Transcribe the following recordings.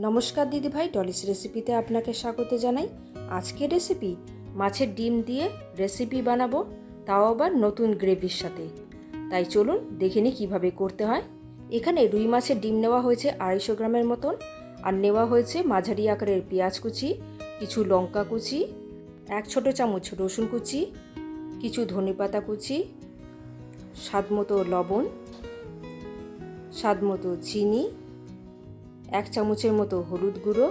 নমস্কার দিদি ভাই, ডলিস রেসিপিতে আপনাকে স্বাগত জানাই। আজকের রেসিপি মাছের ডিম দিয়ে রেসিপি বানাবো, তাও আবার নতুন গ্রেভির সাথে। তাই চলুন দেখে নিই কীভাবে করতে হয়। এখানে রুই মাছের ডিম নেওয়া হয়েছে 250 গ্রামের মতন, আর নেওয়া হয়েছে মাঝারি আকারের পেঁয়াজ কুচি, কিছু লঙ্কা কুচি, 1 ছোট চামচ রসুন কুচি, কিছু ধনেপাতা কুচি, স্বাদমতো লবণ, স্বাদমতো চিনি, 1 চামচের মতো হলুদ গুঁড়ো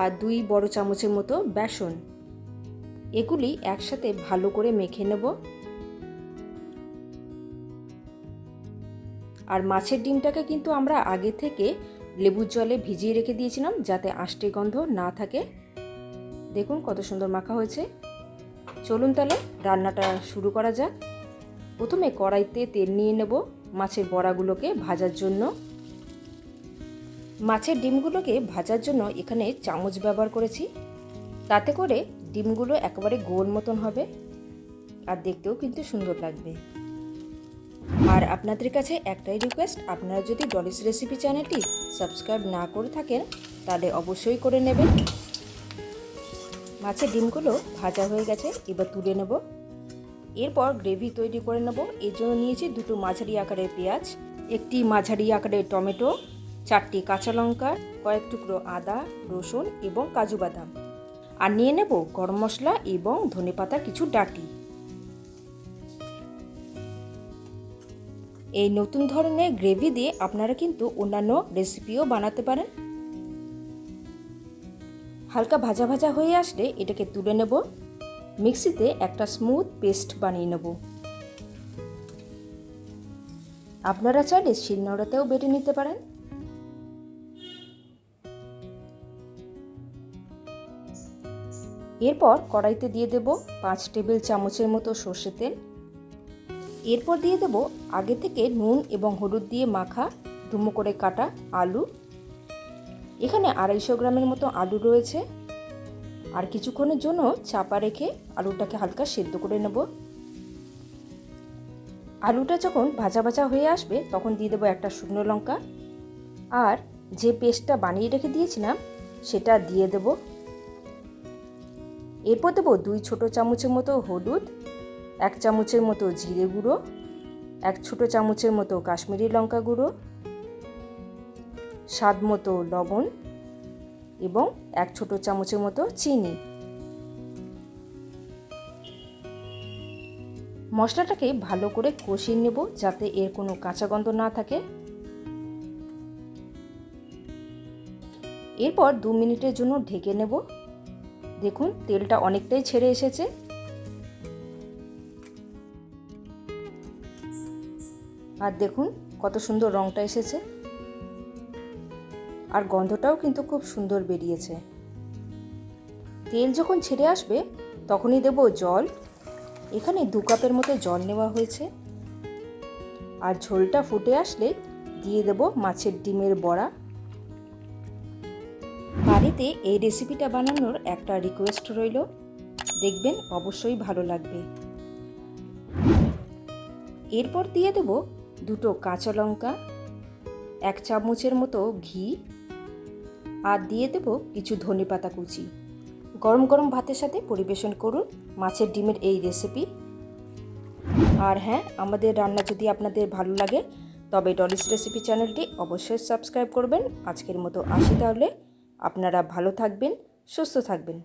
আর 2 বড় চামচের মতো বেসন। এগুলি একসাথে ভালো করে মেখে নেব। আর মাছের ডিমটাকে কিন্তু আমরা আগে থেকে লেবুর জলে ভিজিয়ে রেখে দিয়েছিলাম, যাতে আষ্টে গন্ধ না থাকে। দেখুন কত সুন্দর মাখা হয়েছে। চলুন তাহলে রান্নাটা শুরু করা যাক। প্রথমে কড়াইতে তেল নিয়ে নেব মাছের বড়াগুলোকে ভাজার জন্য। মাছের ডিমগুলোকে ভাজার জন্য এখানে চামচ ব্যবহার করেছি, তাতে করে ডিমগুলো একেবারে গোল মতন হবে আর দেখতেও কিন্তু সুন্দর লাগবে। আর আপনাদের কাছে একটাই রিকোয়েস্ট, আপনারা যদি ডলিস রেসিপি চ্যানেলটি সাবস্ক্রাইব না করে থাকেন তাহলে অবশ্যই করে নেবেন। মাছের ডিমগুলো ভাজা হয়ে গেছে, এবার তুলে নেব। এরপর গ্রেভি তৈরি করে নেব। এর জন্য নিয়েছি 2 মাঝারি আকারের পেঁয়াজ, 1 মাঝারি আকারের টমেটো, 4টি কাঁচা লঙ্কা, কয়েক টুকরো আদা, রসুন এবং কাজু বাদাম, আর নিয়ে নেব গরম মশলা এবং ধনেপাতা কিছু ডাঁটি। এই নতুন ধরনের গ্রেভি দিয়ে আপনারা কিন্তু অন্যান্য রেসিপিও বানাতে পারেন। হালকা ভাজা ভাজা হয়ে আসলে এটাকে তুলে নেব। মিক্সিতে একটা স্মুথ পেস্ট বানিয়ে নেব। আপনারা চাইলে শিলনোড়াতেও বেটে নিতে পারেন। এরপর কড়াইতে দিয়ে দেব 5 টেবিল চামচের মতো সর্ষের তেল। এরপর দিয়ে দেব আগে থেকে নুন এবং হলুদ দিয়ে মাখা ডুমো করে কাটা আলু। এখানে 250 গ্রামের মতো আলু রয়েছে। আর কিছুক্ষণের জন্য চাপা রেখে আলুটাকে হালকা সেদ্ধ করে নেব। আলুটা যখন ভাজা ভাজা হয়ে আসবে তখন দিয়ে দেবো একটা শুকনো লঙ্কা, আর যে পেস্টটা বানিয়ে রেখে দিয়েছিলাম সেটা দিয়ে দেব। এরপর দেবো 2 ছোট চামচের মতো হলুদ, 1 চামচের মতো জিরে গুঁড়ো, 1 ছোট চামচের মতো কাশ্মীরি লঙ্কা গুঁড়ো, স্বাদ মতো লবণ এবং 1 ছোট চামচের মতো চিনি। মশলাটাকে ভালো করে কষিয়ে নেব যাতে এর কোনো কাঁচা গন্ধ না থাকে। এরপর 2 মিনিটের জন্য ঢেকে নেব। দেখুন তেলটা অনেকটাই ছেড়ে এসেছে। আর দেখুন কত সুন্দর রংটা এসেছে, আর গন্ধটাও কিন্তু খুব সুন্দর বেরিয়েছে। তেল যখন ছেড়ে আসবে তখনই দেব জল। এখানে 2 কাপের মতো জল নেওয়া হয়েছে। আর ঝোলটা ফুটে আসলে দিয়ে দেব মাছের ডিমের বড়া। বাড়িতে এই রেসিপিটা বানানোর একটা রিকোয়েস্ট রইল, দেখবেন অবশ্যই ভালো লাগবে। এরপর দিয়ে দেব 2 কাঁচা লঙ্কা, 1 চামচের মতো ঘি, আর দিয়ে দেব কিছু ধনেপাতা কুচি। গরম গরম ভাতের সাথে পরিবেশন করুন মাছের ডিমের এই রেসিপি। আর হ্যাঁ, আমাদের রান্না যদি আপনাদের ভালো লাগে তবে ডলিস রেসিপি চ্যানেলটি অবশ্যই সাবস্ক্রাইব করবেন। আজকের মতো আসি তাহলে। আপনারা ভালো থাকবেন, সুস্থ থাকবেন।